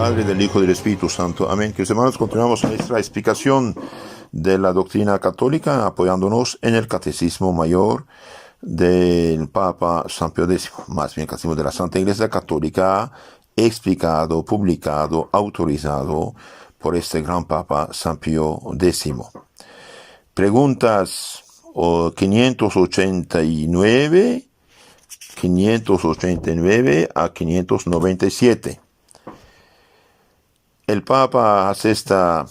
Padre, del Hijo y del Espíritu Santo. Amén. Queridos hermanos, continuamos nuestra explicación de la doctrina católica apoyándonos en el Catecismo Mayor del Papa San Pío X, más bien el Catecismo de la Santa Iglesia Católica, explicado, publicado, autorizado por este gran Papa San Pío X. Preguntas 589 a 597. El Papa hace esta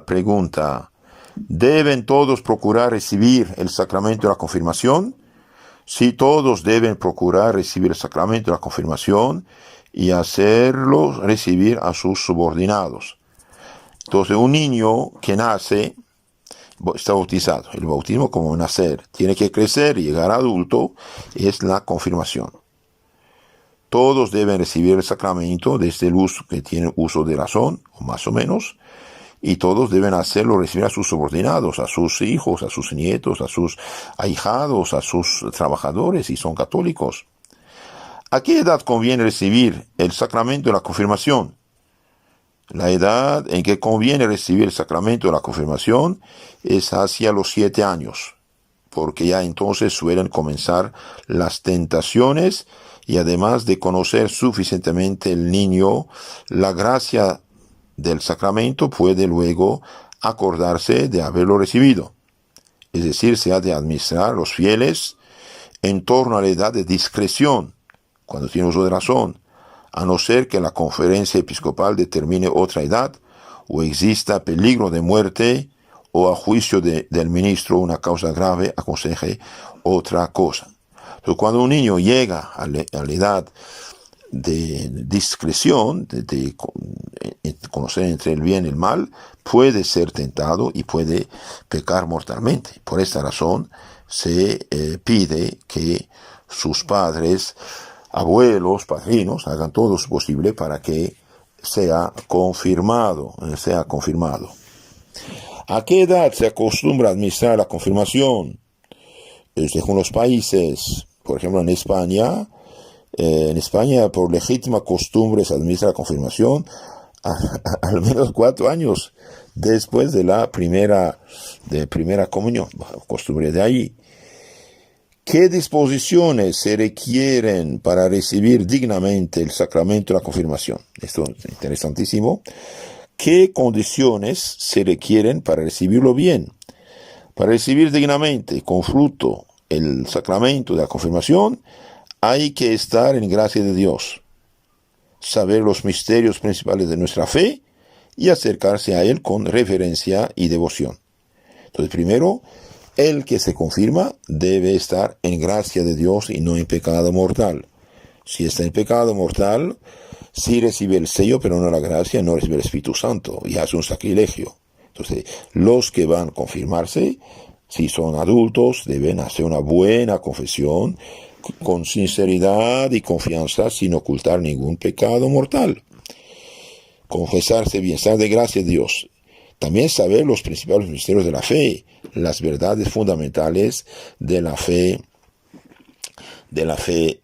pregunta: ¿deben todos procurar recibir el sacramento de la confirmación? Sí, todos deben procurar recibir el sacramento de la confirmación y hacerlo recibir a sus subordinados. Entonces, un niño que nace está bautizado. El bautismo, como nacer, tiene que crecer y llegar a adulto, es la confirmación. Todos deben recibir el sacramento desde el uso que tienen uso de razón, o más o menos, y todos deben hacerlo recibir a sus subordinados, a sus hijos, a sus nietos, a sus ahijados, a sus trabajadores, si son católicos. ¿A qué edad conviene recibir el sacramento de la confirmación? La edad en que conviene recibir el sacramento de la confirmación es hacia los 7 años, porque ya entonces suelen comenzar las tentaciones y además de conocer suficientemente el niño la gracia del sacramento, puede luego acordarse de haberlo recibido. Es decir, se ha de administrar los fieles en torno a la edad de discreción, cuando tiene uso de razón, a no ser que la conferencia episcopal determine otra edad, o exista peligro de muerte, o a juicio del ministro una causa grave aconseje otra cosa. Entonces, cuando un niño llega a la edad de discreción, de conocer entre el bien y el mal, puede ser tentado y puede pecar mortalmente. Por esta razón se pide que sus padres, abuelos, padrinos, hagan todo lo posible para que sea confirmado. ¿A qué edad se acostumbra a administrar la confirmación? Según los países, por ejemplo en España, por legítima costumbre se administra la confirmación al menos 4 años después de la primera comunión, costumbre de ahí. ¿Qué disposiciones se requieren para recibir dignamente el sacramento de la confirmación? Esto es interesantísimo. ¿Qué condiciones se requieren para recibirlo bien? Para recibir dignamente, con fruto, el sacramento de la confirmación, hay que estar en gracia de Dios, saber los misterios principales de nuestra fe y acercarse a Él con reverencia y devoción. Entonces, primero, el que se confirma debe estar en gracia de Dios y no en pecado mortal. Si está en pecado mortal, sí recibe el sello, pero no la gracia, no recibe el Espíritu Santo, y hace un sacrilegio. Entonces, los que van a confirmarse, si son adultos, deben hacer una buena confesión, con sinceridad y confianza, sin ocultar ningún pecado mortal. Confesarse bien, estar de gracia de Dios. También saber los principales misterios de la fe, las verdades fundamentales de la fe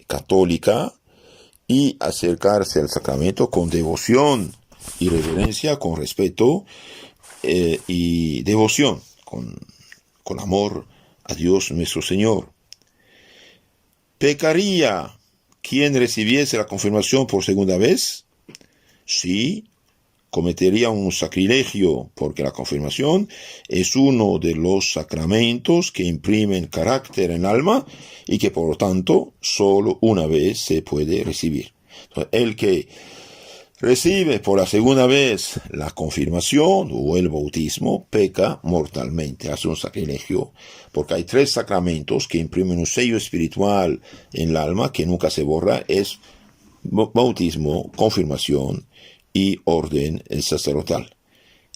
católica, y acercarse al sacramento con devoción y reverencia, con respeto y devoción, con amor a Dios nuestro Señor. ¿Pecaría quien recibiese la confirmación por segunda vez? Sí, cometería un sacrilegio, porque la confirmación es uno de los sacramentos que imprimen carácter en el alma y que por lo tanto solo una vez se puede recibir. Entonces, el que recibe por la segunda vez la confirmación o el bautismo peca mortalmente, hace un sacrilegio, porque hay 3 sacramentos que imprimen un sello espiritual en el alma que nunca se borra: es bautismo, confirmación y orden sacerdotal.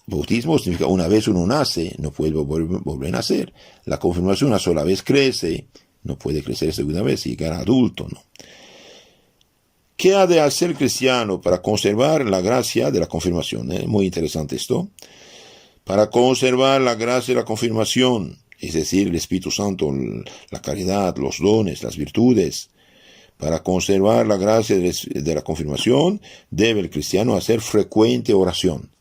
Bautismo significa una vez uno nace, no puede volver a nacer. La confirmación una sola vez crece, no puede crecer segunda vez y llegar a adulto, ¿no? ¿Qué ha de hacer el cristiano para conservar la gracia de la confirmación? Muy interesante esto. Para conservar la gracia de la confirmación, es decir, el Espíritu Santo, la caridad, los dones, las virtudes, Para conservar la gracia de la confirmación, debe el cristiano hacer frecuente oración,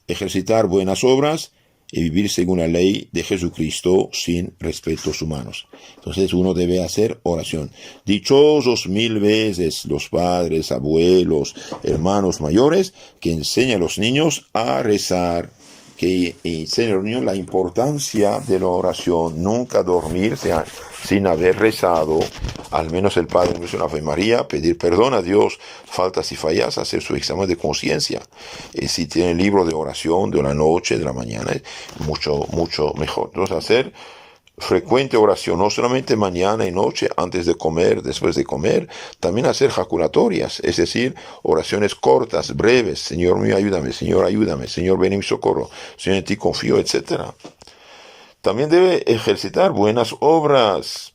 ejercitar buenas obras y vivir según la ley de Jesucristo sin respetos humanos. Entonces uno debe hacer oración. Dichosos 1000 veces los padres, abuelos, hermanos mayores que enseñan a los niños a rezar, que enseñan a los niños la importancia de la oración, nunca dormirse sin haber rezado, al menos el Padre Nuestro, la Ave María, pedir perdón a Dios, faltas y fallas, hacer su examen de conciencia. Si tiene el libro de oración de la noche, de la mañana, es mucho mejor. Entonces hacer frecuente oración, no solamente mañana y noche, antes de comer, después de comer, también hacer jaculatorias, es decir, oraciones cortas, breves, Señor mío, ayúdame, Señor, ven en mi socorro, Señor, en ti confío, etc. También debe ejercitar buenas obras.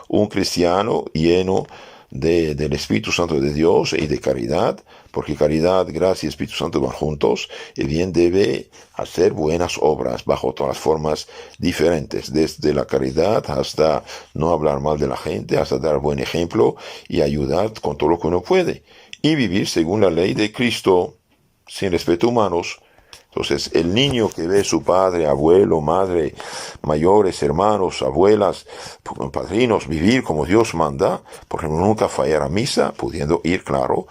Un cristiano lleno del Espíritu Santo de Dios y de caridad, porque caridad, gracia y Espíritu Santo van juntos, y bien debe hacer buenas obras bajo todas las formas diferentes, desde la caridad hasta no hablar mal de la gente, hasta dar buen ejemplo y ayudar con todo lo que uno puede, y vivir según la ley de Cristo, sin respeto humanos. Entonces, el niño que ve a su padre, abuelo, madre, mayores, hermanos, abuelas, padrinos, vivir como Dios manda, por ejemplo, nunca fallar a misa, pudiendo ir, claro,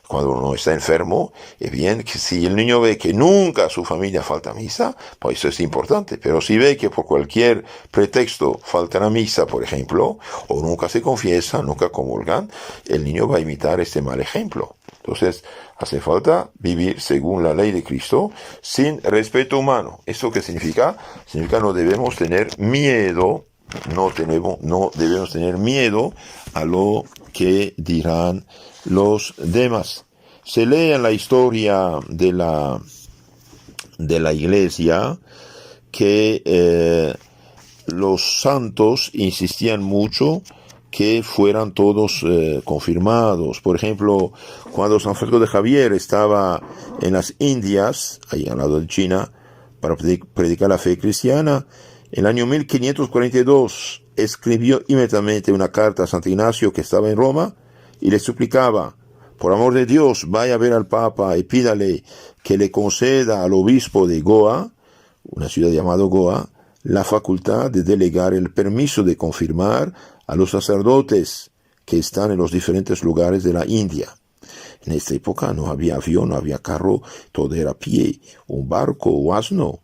cuando uno está enfermo, es bien que si el niño ve que nunca su familia falta a misa, pues eso es importante. Pero si ve que por cualquier pretexto falta a misa, por ejemplo, o nunca se confiesan, nunca comulgan, el niño va a imitar este mal ejemplo. Entonces, hace falta vivir según la ley de Cristo, sin respeto humano. ¿Eso qué significa? Significa no debemos tener miedo, no debemos tener miedo a lo que dirán los demás. Se lee en la historia de la iglesia que los santos insistían mucho que fueran todos confirmados. Por ejemplo, cuando San Francisco de Javier estaba en las Indias, ahí al lado de China, para predicar la fe cristiana, en el año 1542 escribió inmediatamente una carta a San Ignacio, que estaba en Roma, y le suplicaba: por amor de Dios, vaya a ver al Papa y pídale que le conceda al obispo de Goa, una ciudad llamada Goa, la facultad de delegar el permiso de confirmar a los sacerdotes que están en los diferentes lugares de la India. En esta época no había avión, no había carro, todo era a pie, un barco o asno.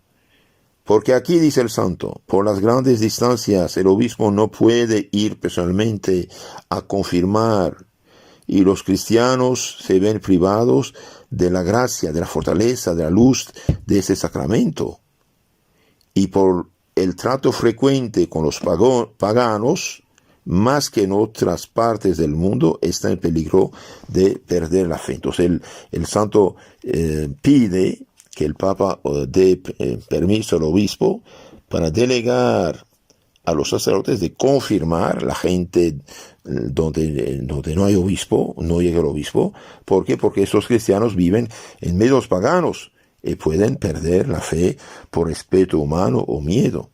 Porque aquí, dice el santo, por las grandes distancias el obispo no puede ir personalmente a confirmar, y los cristianos se ven privados de la gracia, de la fortaleza, de la luz de ese sacramento. Y por el trato frecuente con los paganos, más que en otras partes del mundo, está en peligro de perder la fe. Entonces el santo pide que el Papa dé permiso al obispo para delegar a los sacerdotes de confirmar la gente donde no hay obispo, no llega el obispo. ¿Por qué? Porque estos cristianos viven en medios paganos y pueden perder la fe por respeto humano o miedo.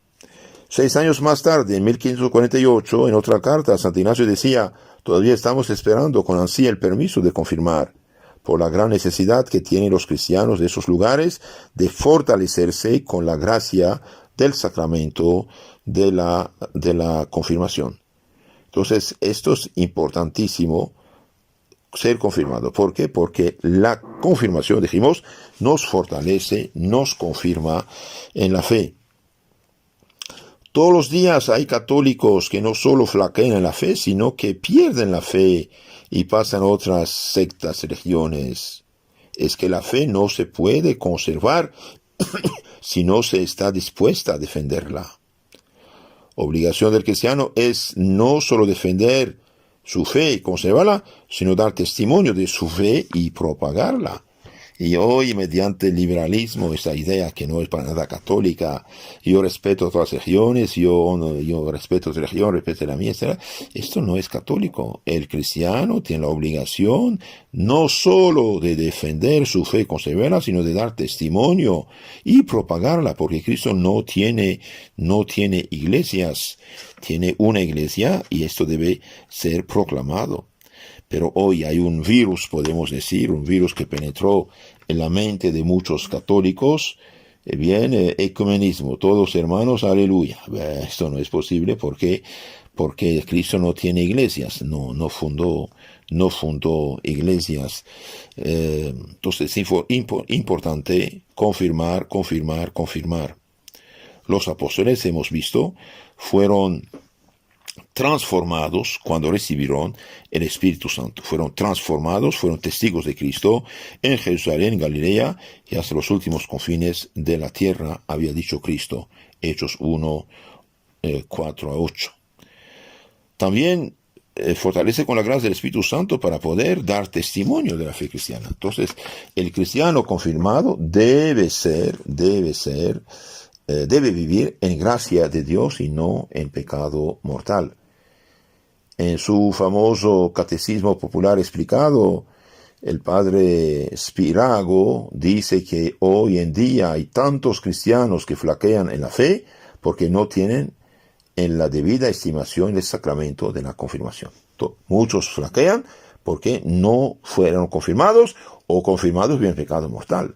6 años más tarde, en 1548, en otra carta, San Ignacio decía: todavía estamos esperando con ansia el permiso de confirmar, por la gran necesidad que tienen los cristianos de esos lugares de fortalecerse con la gracia del sacramento de la confirmación. Entonces, esto es importantísimo, ser confirmado. ¿Por qué? Porque la confirmación, dijimos, nos fortalece, nos confirma en la fe. Todos los días hay católicos que no solo flaquean en la fe, sino que pierden la fe y pasan a otras sectas, religiones. Es que la fe no se puede conservar si no se está dispuesta a defenderla. Obligación del cristiano es no solo defender su fe y conservarla, sino dar testimonio de su fe y propagarla. Y hoy, mediante el liberalismo, esa idea que no es para nada católica, yo respeto todas las religiones, yo respeto tu religión, respeto la mía, etc. Esto no es católico. El cristiano tiene la obligación no solo de defender su fe conservarla, sino de dar testimonio y propagarla, porque Cristo no tiene iglesias, tiene una iglesia y esto debe ser proclamado. Pero hoy hay un virus, podemos decir, un virus que penetró en la mente de muchos católicos. Ecumenismo, todos hermanos, aleluya. Esto no es posible porque Cristo no tiene iglesias, no fundó iglesias. Entonces es importante confirmar. Los apóstoles, hemos visto, fueron transformados cuando recibieron el Espíritu Santo. Fueron transformados, fueron testigos de Cristo en Jerusalén, Galilea y hasta los últimos confines de la tierra, había dicho Cristo. Hechos 1, 4 a 8. También fortalece con la gracia del Espíritu Santo para poder dar testimonio de la fe cristiana. Entonces, el cristiano confirmado debe vivir en gracia de Dios y no en pecado mortal. En su famoso catecismo popular explicado, el padre Spirago dice que hoy en día hay tantos cristianos que flaquean en la fe porque no tienen en la debida estimación el sacramento de la confirmación. Muchos flaquean porque no fueron confirmados o confirmados bien pecado mortal.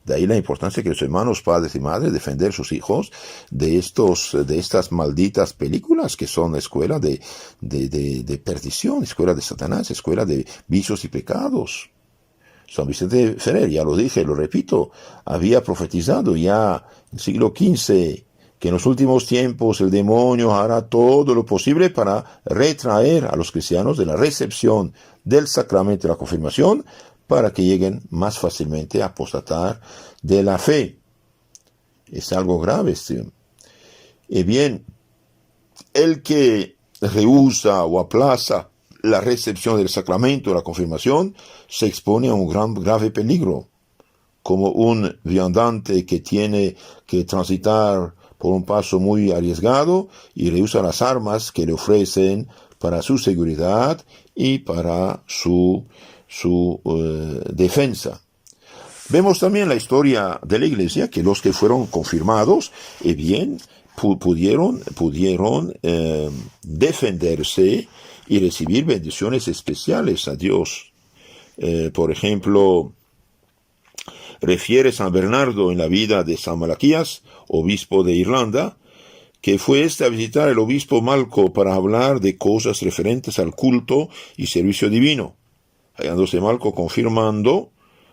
De ahí la importancia que los hermanos, padres y madres, defender sus hijos de estas malditas películas que son escuela de perdición, escuela de Satanás, escuela de vicios y pecados. San Vicente Ferrer, ya lo dije, lo repito, había profetizado ya en el siglo XV que en los últimos tiempos el demonio hará todo lo posible para retraer a los cristianos de la recepción del sacramento de la confirmación, para que lleguen más fácilmente a apostatar de la fe. Es algo grave. Bien, el que rehúsa o aplaza la recepción del sacramento de la confirmación se expone a un grave peligro, como un viandante que tiene que transitar por un paso muy arriesgado y rehúsa las armas que le ofrecen para su seguridad y para su defensa. Vemos también la historia de la iglesia, que los que fueron confirmados, pudieron defenderse y recibir bendiciones especiales a Dios. Por ejemplo, refiere San Bernardo en la vida de San Malaquías, obispo de Irlanda, que fue a visitar el obispo Malco para hablar de cosas referentes al culto y servicio divino. Hallándose Malco confirmando,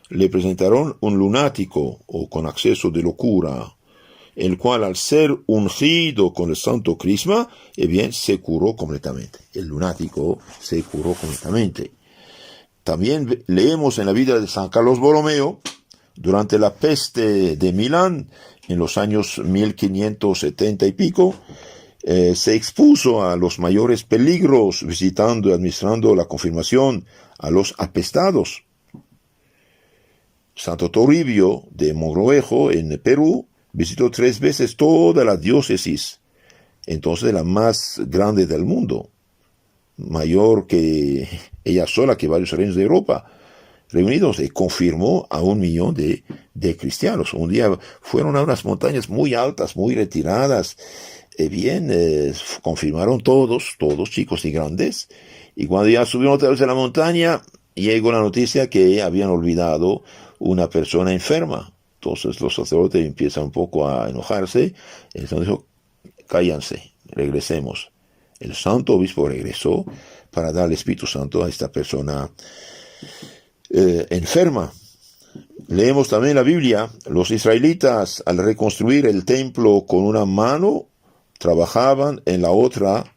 le presentaron un lunático o con acceso de locura, el cual al ser ungido con el santo crisma, se curó completamente. El lunático se curó completamente. También leemos en la vida de San Carlos Borromeo, durante la peste de Milán, en los años 1570 y pico, se expuso a los mayores peligros visitando y administrando la confirmación a los apestados. Santo Toribio de Mogrovejo, en Perú, visitó 3 veces toda la diócesis, entonces la más grande del mundo, mayor que ella sola, que varios reinos de Europa reunidos, y confirmó a 1 millón de cristianos. Un día fueron a unas montañas muy altas, muy retiradas, confirmaron todos, chicos y grandes, y cuando ya subieron otra vez a la montaña, llegó la noticia que habían olvidado una persona enferma. Entonces los sacerdotes empiezan un poco a enojarse, entonces dijo, cállense, regresemos. El santo obispo regresó para dar el Espíritu Santo a esta persona enferma. Leemos también la Biblia, los israelitas al reconstruir el templo con una mano, trabajaban, en la otra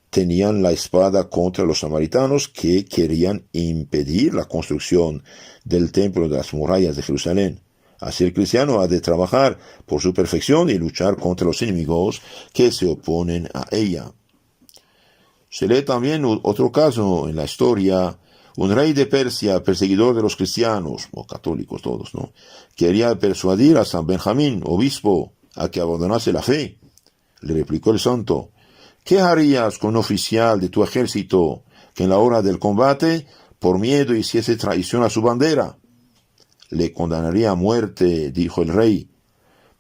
tenían la espada contra los samaritanos que querían impedir la construcción del templo de las murallas de Jerusalén. Así el cristiano ha de trabajar por su perfección y luchar contra los enemigos que se oponen a ella. Se lee también otro caso en la historia, Un rey de Persia, perseguidor de los cristianos, o católicos todos, ¿no?, quería persuadir a San Benjamín, obispo, a que abandonase la fe. Le replicó el santo: ¿qué harías con un oficial de tu ejército que en la hora del combate, por miedo, hiciese traición a su bandera? Le condenaría a muerte, dijo el rey,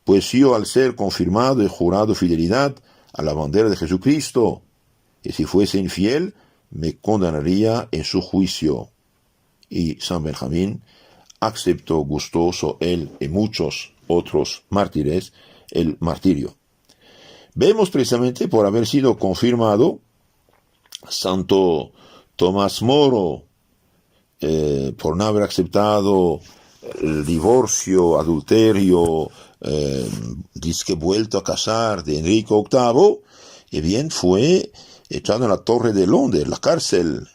pues yo, al ser confirmado, he jurado fidelidad a la bandera de Jesucristo, y si fuese infiel, me condenaría en su juicio. Y San Benjamín aceptó gustoso, él y muchos otros mártires, el martirio. Vemos precisamente, por haber sido confirmado, Santo Tomás Moro, por no haber aceptado el divorcio, adulterio, disque vuelto a casar de Enrique VIII, y bien fue echado en la Torre de Londres, la cárcel,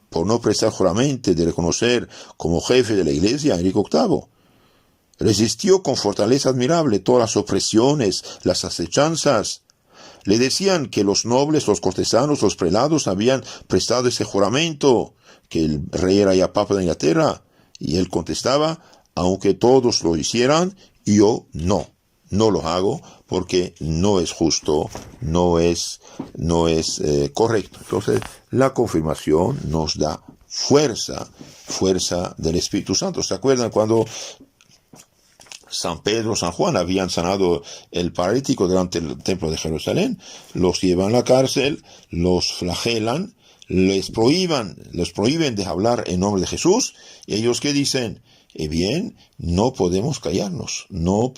por no prestar juramento de reconocer como jefe de la iglesia a Enrique VIII. Resistió con fortaleza admirable todas las opresiones, las acechanzas. Le decían que los nobles, los cortesanos, los prelados habían prestado ese juramento, que el rey era ya papa de Inglaterra, y él contestaba: aunque todos lo hicieran, yo no lo hago, porque no es justo, no es correcto. Entonces, la confirmación nos da fuerza del Espíritu Santo. ¿Se acuerdan cuando San Pedro, San Juan habían sanado el paralítico delante del templo de Jerusalén? Los llevan a la cárcel, los flagelan, les prohíben de hablar en nombre de Jesús, y ellos, ¿qué dicen? Bien, no podemos callarnos, no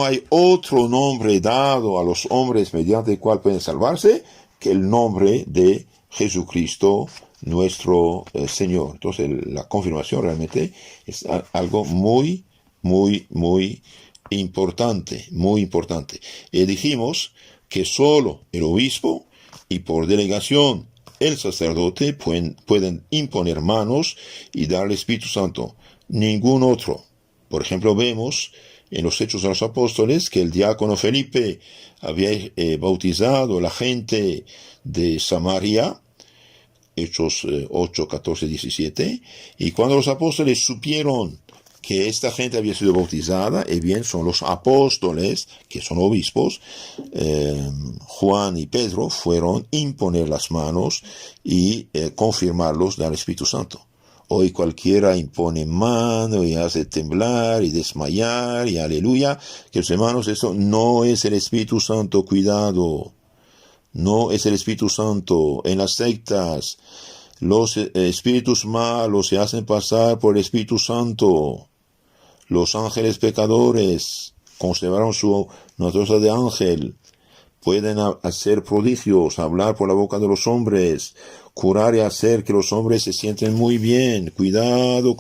hay otro nombre dado a los hombres mediante el cual pueden salvarse que el nombre de Jesucristo, nuestro Señor. Entonces, la confirmación realmente es algo muy importante, Y dijimos que solo el obispo y por delegación el sacerdote pueden imponer manos y dar el Espíritu Santo. Ningún otro. Por ejemplo, vemos en los Hechos de los Apóstoles que el diácono Felipe había bautizado a la gente de Samaria, Hechos 8, 14, 17, y cuando los apóstoles supieron que esta gente había sido bautizada, y bien son los apóstoles, que son obispos, Juan y Pedro, fueron a imponer las manos y confirmarlos del Espíritu Santo. Hoy cualquiera impone mano y hace temblar y desmayar y aleluya. Que los hermanos, eso no es el Espíritu Santo, cuidado. No es el Espíritu Santo. En las sectas, los espíritus malos se hacen pasar por el Espíritu Santo. Los ángeles pecadores conservaron su naturaleza de ángel. Pueden hacer prodigios, hablar por la boca de los hombres, curar y hacer que los hombres se sienten muy bien. Cuidado.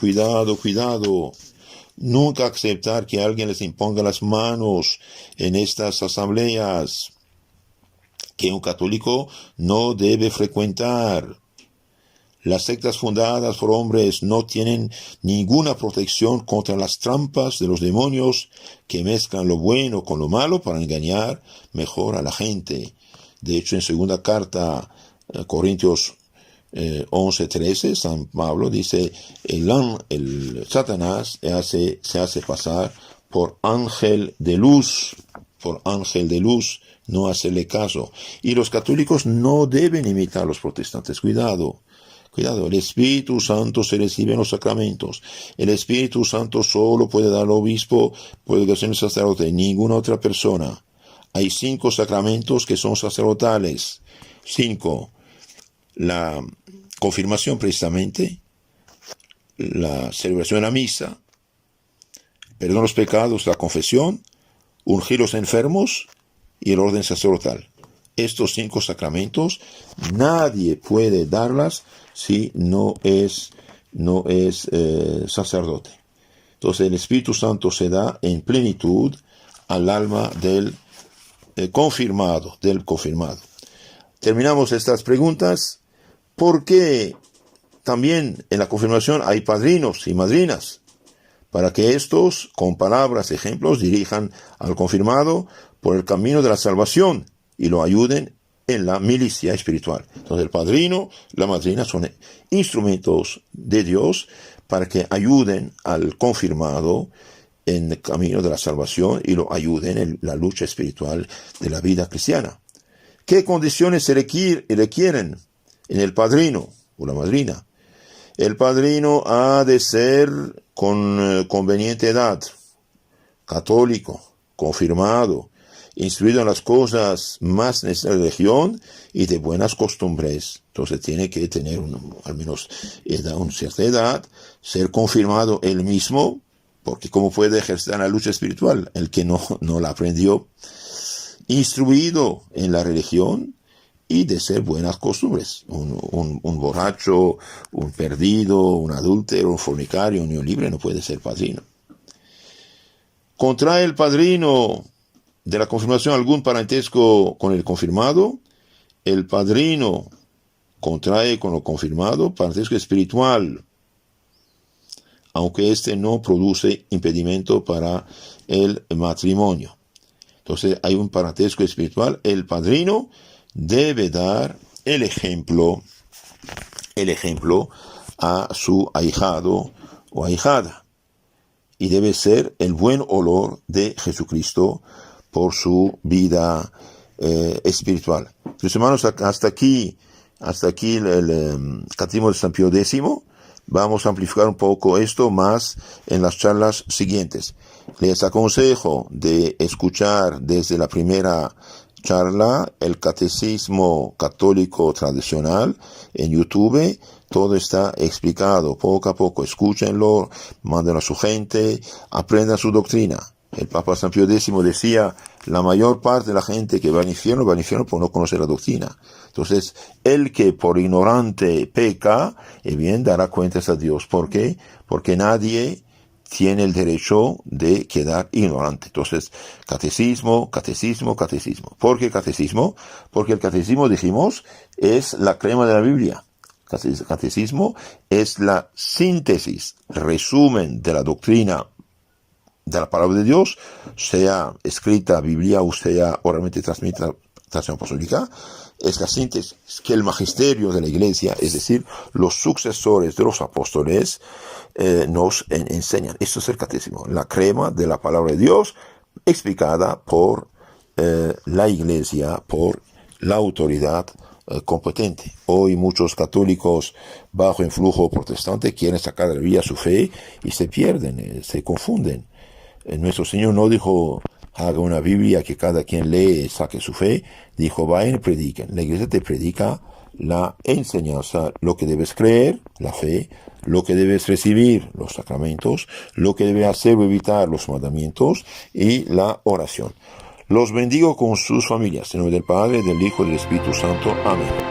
Nunca aceptar que alguien les imponga las manos en estas asambleas que un católico no debe frecuentar. Las sectas fundadas por hombres no tienen ninguna protección contra las trampas de los demonios que mezclan lo bueno con lo malo para engañar mejor a la gente. De hecho, en segunda carta Corintios 11:13, San Pablo dice: el Satanás se hace pasar por ángel de luz, no hacerle caso. Y los católicos no deben imitar a los protestantes. Cuidado, el Espíritu Santo se recibe en los sacramentos. El Espíritu Santo solo puede dar al obispo, puede ser el sacerdote, ninguna otra persona. Hay 5 sacramentos que son sacerdotales. 5. La confirmación, precisamente, la celebración de la misa, perdón los pecados, la confesión, ungir los enfermos y el orden sacerdotal. Estos 5 sacramentos nadie puede darlas si no es sacerdote. Entonces el Espíritu Santo se da en plenitud al alma del confirmado. Terminamos estas preguntas. ¿Por qué también en la confirmación hay padrinos y madrinas? Para que estos, con palabras, ejemplos, dirijan al confirmado por el camino de la salvación y lo ayuden en la milicia espiritual. Entonces el padrino, la madrina son instrumentos de Dios para que ayuden al confirmado en el camino de la salvación y lo ayuden en la lucha espiritual de la vida cristiana. ¿Qué condiciones se requieren en el padrino o la madrina? El padrino ha de ser con conveniente edad, católico, confirmado, instruido en las cosas más necesarias de la religión y de buenas costumbres. Entonces tiene que tener al menos una cierta edad, ser confirmado él mismo, porque ¿cómo puede ejercer la lucha espiritual el que no la aprendió? Instruido en la religión y de ser buenas costumbres. Un borracho, un perdido, un adúltero, un fornicario, un unión libre no puede ser padrino. ¿Contrae el padrino de la confirmación algún parentesco con el confirmado? El padrino contrae con lo confirmado parentesco espiritual, aunque este no produce impedimento para el matrimonio. Entonces hay un parentesco espiritual. El padrino debe dar el ejemplo a su ahijado o ahijada, y debe ser el buen olor de Jesucristo por su vida espiritual. Mis hermanos, hasta aquí el Catecismo de San Pío X. Vamos a amplificar un poco esto más en las charlas siguientes. Les aconsejo de escuchar desde la primera charla el Catecismo Católico Tradicional en YouTube. Todo está explicado poco a poco. Escúchenlo, manden a su gente, aprendan su doctrina. El Papa San Pío X decía: la mayor parte de la gente que va al infierno por no conocer la doctrina. Entonces, el que por ignorante peca, bien dará cuentas a Dios. ¿Por qué? Porque nadie tiene el derecho de quedar ignorante. Entonces, catecismo. ¿Por qué catecismo? Porque el catecismo, dijimos, es la crema de la Biblia. Catecismo es la síntesis, resumen de la doctrina de la palabra de Dios, sea escrita Biblia o sea oralmente transmitida tradición apostólica. Es la síntesis que el magisterio de la Iglesia, es decir, los sucesores de los apóstoles, nos enseñan. Esto es el catecismo, la crema de la palabra de Dios explicada por la Iglesia, por la autoridad competente. Hoy muchos católicos bajo influjo protestante quieren sacar de la Biblia su fe y se pierden, se confunden. Nuestro Señor no dijo: haga una Biblia que cada quien lee saque su fe. Dijo: vayan y prediquen. La Iglesia te predica la enseñanza, lo que debes creer, la fe, lo que debes recibir, los sacramentos, lo que debes hacer o evitar, los mandamientos, y la oración. Los bendigo con sus familias. En nombre del Padre, del Hijo y del Espíritu Santo. Amén.